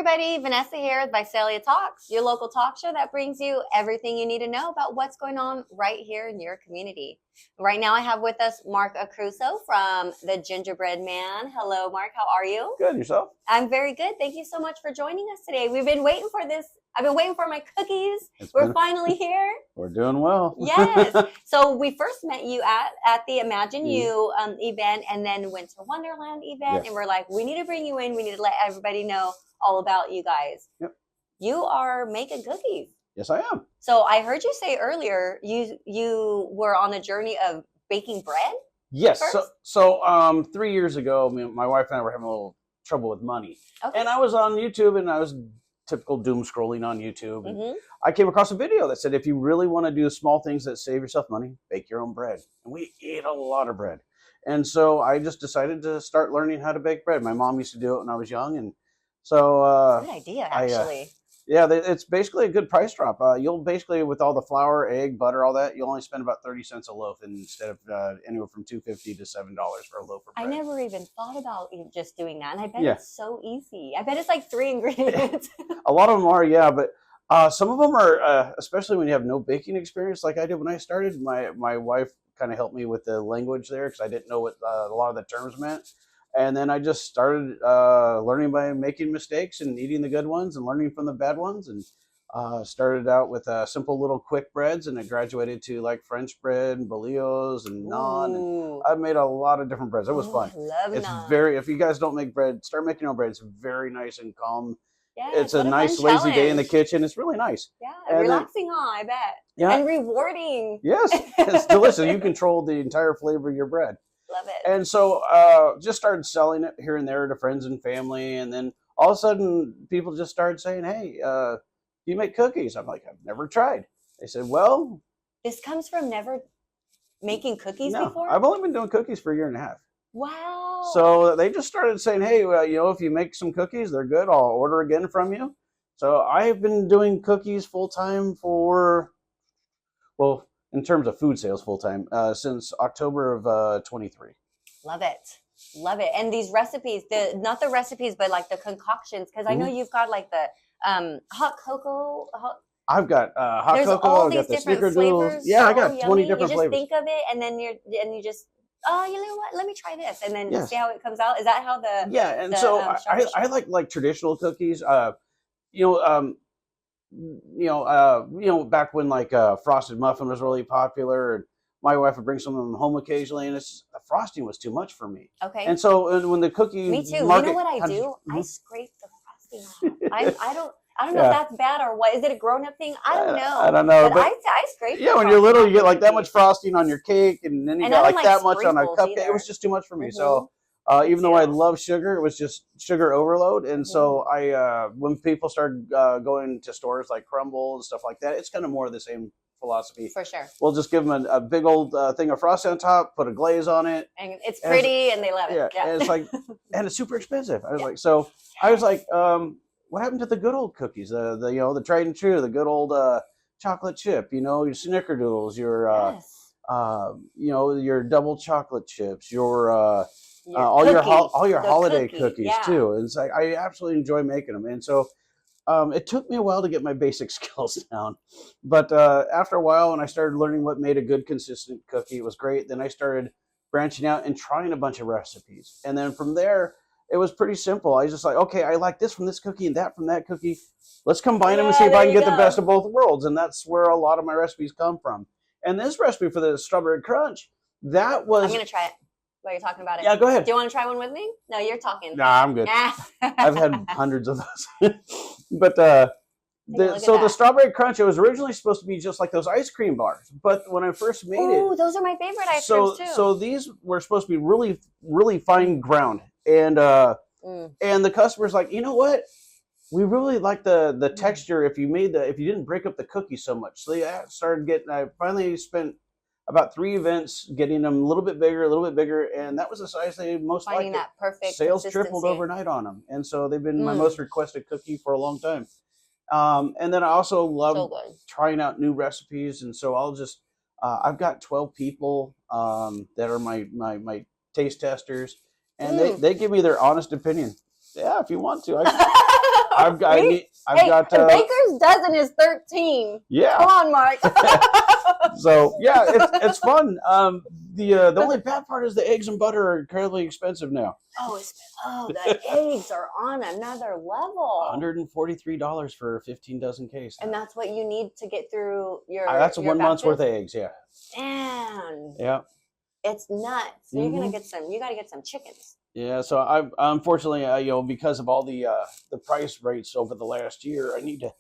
everybody, Vanessa here with Visalia Talks, your local talk show that brings you everything you need to know about what's going on right here in your community. Right now I have with us Marc from the Gingerbread Man. Hello, Marc. How are you? Good. Yourself? I'm very good. Thank you so much for joining us today. We've been waiting for this. I've been waiting for my cookies. We're finally here. We're doing well. Yes. So we first met you at the Imagine You event, and then Winter Wonderland event. Yes. And we're like, we need to bring you in. We need to let everybody know all about you guys. Yep. You are making cookies. Yes, I am. So I heard you say earlier you were on a journey of baking bread. Yes. So 3 years ago, my wife and I were having a little trouble with money, and I was on YouTube, and I was typical doom scrolling on YouTube. And I came across a video that said, if you really want to do small things that save yourself money, bake your own bread. And we ate a lot of bread. And so I just decided to start learning how to bake bread. My mom used to do it when I was young. And so good idea, actually. It's basically a good price drop. You'll basically, with all the flour, egg, butter, all that, you'll only spend about 30 cents a loaf instead of anywhere from $2.50 to $7 for a loaf of bread. I never even thought about just doing that, and I bet it's so easy. I bet it's like 3 ingredients. A lot of them are, yeah, but some of them are, especially when you have no baking experience like I did when I started. My wife kind of helped me with the language there because I didn't know what a lot of the terms meant. And then I just started learning by making mistakes and eating the good ones and learning from the bad ones. And started out with simple little quick breads, and it graduated to like French bread and bolillos and naan. And I've made a lot of different breads. It was fun. I love naan. If you guys don't make bread, start making your own bread. It's very nice and calm. Yeah, it's a nice lazy day in the kitchen. It's really nice. Yeah, and relaxing, I bet. Yeah. And rewarding. Yes, it's delicious. You control the entire flavor of your bread. Love it. And so just started selling it here and there to friends and family. And then all of a sudden people just started saying, hey, do you make cookies? I'm like, I've never tried. They said, well. This comes from never making cookies before? I've only been doing cookies for a year and a half. Wow. So they just started saying, hey, if you make some cookies, they're good. I'll order again from you. So I've been doing cookies full time in terms of food sales full time, since October of 23. Love it. And these recipes, not the recipes, but like the concoctions, because I know you've got like the hot cocoa. I've got hot There's cocoa. all I've got these the different flavors. Yeah, I got 20 yummy. different you flavors. You just think of it, and then you just, you know what? Let me try this, and then see how it comes out. Is that how the I like traditional cookies. Back when like frosted muffin was really popular, and my wife would bring some of them home occasionally, and the frosting was too much for me. Okay. And so when the cookie me too. You know what I do? I scrape the frosting off. I don't know if that's bad or what. Is it a grown-up thing? I don't know. I don't know. But I scrape. Yeah, when you're little, you get like that much frosting on your cake, and then you got like that much on a cupcake. It was just too much for me. So even though I love sugar, it was just sugar overload. And so when people started going to stores like Crumble and stuff like that, it's kind of more of the same philosophy. For sure. We'll just give them a big old thing of frosting on top, put a glaze on it. And it's pretty, and they love it. Yeah. And it's like, and it's super expensive. I was like, what happened to the good old cookies? The tried and true, the good old chocolate chip, your snickerdoodles, your double chocolate chips, all your holiday cookies too. It's like I absolutely enjoy making them, and so it took me a while to get my basic skills down. But after a while, when I started learning what made a good consistent cookie, it was great. Then I started branching out and trying a bunch of recipes, and then from there, it was pretty simple. I was just like, okay, I like this from this cookie and that from that cookie. Let's combine them and see if I can get the best of both worlds. And that's where a lot of my recipes come from. And this recipe for the strawberry crunch, that was... I'm going to try it while you're talking about it. Yeah, go ahead. Do you want to try one with me? No, you're talking. Nah, I'm good. I've had hundreds of those. But the strawberry crunch, it was originally supposed to be just like those ice cream bars. But when I first made it... Oh, those are my favorite ice creams too. So these were supposed to be really, really fine ground. And the customer's like, you know what? We really like the texture if you didn't break up the cookie so much. So I finally spent about 3 events getting them a little bit bigger, and that was the size they most liked. Finding that perfect sales tripled overnight on them, and so they've been my most requested cookie for a long time. And then I also love trying out new recipes, and so I'll just I've got 12 people that are my taste testers. And they give me their honest opinion. Yeah, if you want to. I've got the baker's dozen is 13. Yeah. Come on, Mark. So yeah, it's fun. The only bad part is the eggs and butter are incredibly expensive now. The eggs are on another level. $143 for a 15 dozen case. And that's what you need to get through your. That's your 1 month's worth of eggs. Yeah. Man. Yeah. It's nuts. So you're gonna get some. You gotta get some chickens. Yeah. So I unfortunately, because of all the price rates over the last year, I need to.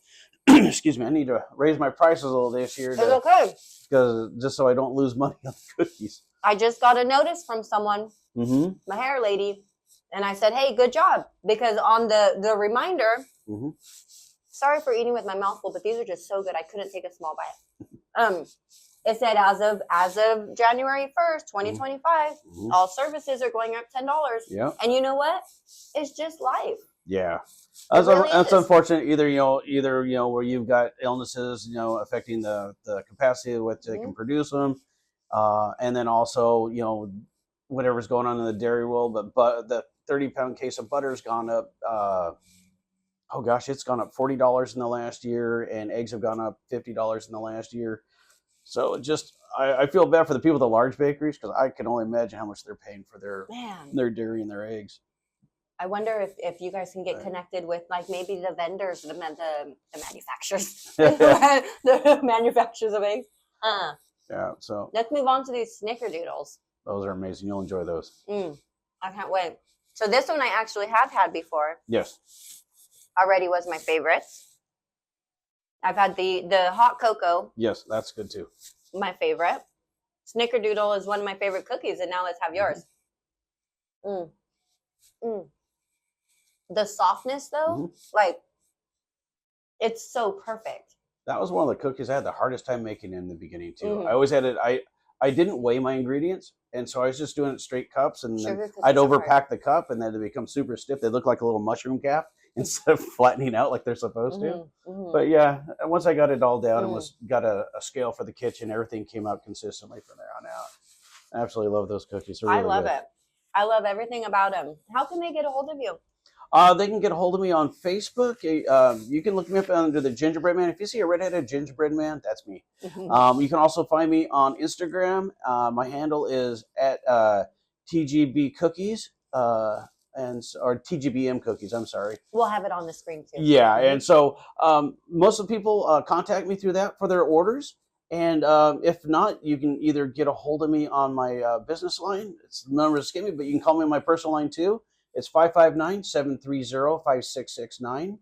Excuse me. I need to raise my prices a little this year. It's okay. Because just so I don't lose money on the cookies. I just got a notice from someone, my hair lady, and I said, "Hey, good job!" Because on the reminder, sorry for eating with my mouth full, but these are just so good. I couldn't take a small bite. It said as of January 1st, 2025, all services are going up $10. Yeah. And you know what? It's just life. Yeah. That's unfortunate. Either where you've got illnesses, affecting the capacity with which they can produce them, and then also whatever's going on in the dairy world. But the 30-pound case of butter has gone up. It's gone up $40 in the last year, and eggs have gone up $50 in the last year. So I feel bad for the people at the large bakeries because I can only imagine how much they're paying for their dairy and their eggs. I wonder if you guys can get connected with maybe the vendors, the manufacturers, the manufacturers of eggs. Yeah. So let's move on to these snickerdoodles. Those are amazing. You'll enjoy those. I can't wait. So this one I actually have had before. Yes. Already was my favorite. I've had the hot cocoa. Yes, that's good too. My favorite. Snickerdoodle is one of my favorite cookies, and now let's have yours. The softness, though, it's so perfect. That was one of the cookies I had the hardest time making in the beginning too. I always had it. I didn't weigh my ingredients, and so I was just doing it straight cups, and then I'd overpack the cup, and then they become super stiff. They look like a little mushroom cap instead of flattening out like they're supposed to. But yeah, once I got it all down and got a scale for the kitchen, everything came out consistently from there on out. I absolutely love those cookies. They're really good. It. I love everything about them. How can they get a hold of you? They can get a hold of me on Facebook. You can look me up under the Gingerbread Man. If you see a redheaded gingerbread man, that's me. You can also find me on Instagram. My handle is at TGB Cookies, or TGBM Cookies. I'm sorry. We'll have it on the screen too. Yeah, and so most of the people contact me through that for their orders. And if not, you can either get a hold of me on my business line. It's the number to skip me, but you can call me on my personal line too. It's 559-730-5669.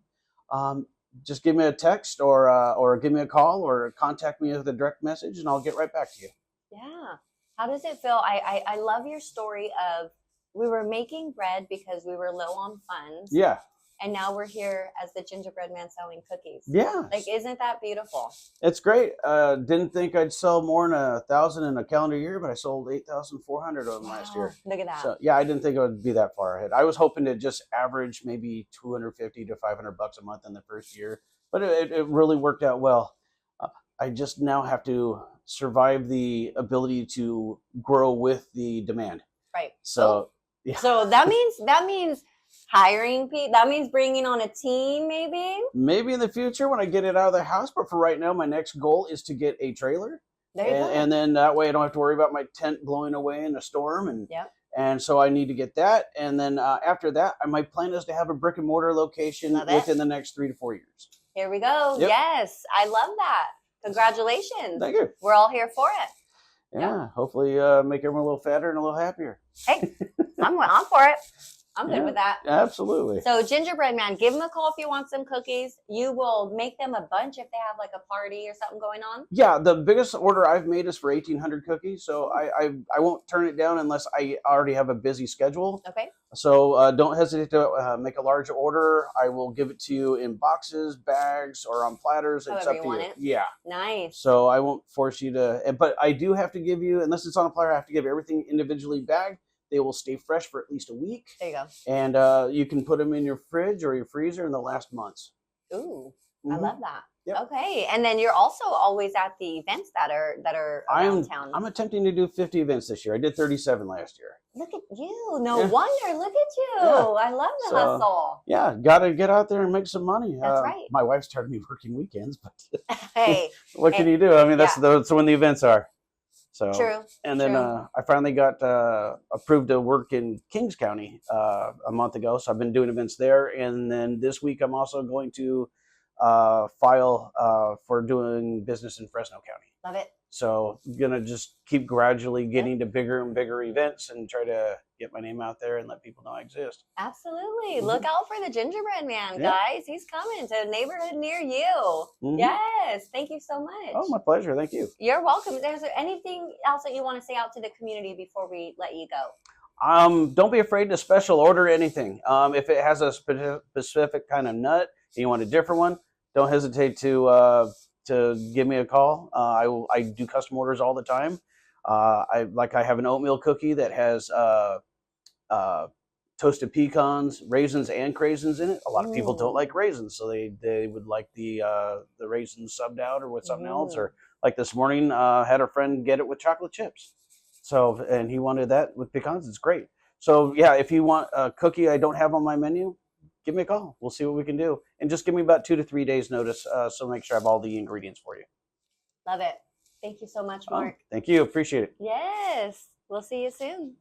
Just give me a text or give me a call or contact me with a direct message, and I'll get right back to you. Yeah. How does it feel? I love your story of we were making bread because we were low on funds. Yeah. And now we're here as the gingerbread man selling cookies. Yeah. Isn't that beautiful? It's great. Didn't think I'd sell more than 1,000 in a calendar year, but I sold 8,400 of them last year. Look at that. So yeah, I didn't think it would be that far ahead. I was hoping to just average maybe $250 to $500 a month in the first year, but it really worked out well. I just now have to survive the ability to grow with the demand. Right. So yeah. So that means hiring people. That means bringing on a team, maybe in the future when I get it out of the house. But for right now, my next goal is to get a trailer. There you go. And then that way I don't have to worry about my tent blowing away in a storm. And so I need to get that. And then after that, my plan is to have a brick and mortar location within the next 3 to 4 years. Here we go. Yep. Yes, I love that. Congratulations. Thank you. We're all here for it. Yeah. Hopefully make everyone a little fatter and a little happier. Hey, I'm for it. I'm good with that. Absolutely. So Gingerbread Man, give them a call if you want some cookies. You will make them a bunch if they have like a party or something going on. Yeah, the biggest order I've made is for 1,800 cookies. So I won't turn it down unless I already have a busy schedule. Okay. So don't hesitate to make a large order. I will give it to you in boxes, bags, or on platters. It's up to you. Yeah. Nice. So I won't force you to, but I do have to give you, unless it's on a platter, I have to give everything individually bagged. They will stay fresh for at least a week. There you go. And you can put them in your fridge or your freezer in the last months. Ooh, I love that. Yep. Okay, and then you're also always at the events that are around town. I'm attempting to do 50 events this year. I did 37 last year. Look at you! No wonder. Look at you! Yeah. I love the hustle. Yeah, got to get out there and make some money. That's right. My wife started me working weekends, but Hey, what can you do? I mean, that's when the events are. So true. And then I finally got approved to work in Kings County a month ago. So I've been doing events there. And then this week I'm also going to file for doing business in Fresno County. Love it. So I'm going to just keep gradually getting to bigger and bigger events and try to get my name out there and let people know I exist. Absolutely. Mm-hmm. Look out for the gingerbread man, guys. He's coming to a neighborhood near you. Mm-hmm. Yes. Thank you so much. Oh, my pleasure. Thank you. You're welcome. Is there anything else that you want to say out to the community before we let you go? Don't be afraid to special order anything. If it has a specific kind of nut and you want a different one, don't hesitate to give me a call. I do custom orders all the time. I have an oatmeal cookie that has toasted pecans, raisins, and craisins in it. A lot of people don't like raisins, so they would like the raisins subbed out or with something else. Or like this morning, had a friend get it with chocolate chips. So, and he wanted that with pecans. It's great. So yeah, if you want a cookie I don't have on my menu, give me a call. We'll see what we can do. And just give me about 2 to 3 days notice, so make sure I have all the ingredients for you. Love it. Thank you so much, Marc. Thank you. Appreciate it. Yes. We'll see you soon.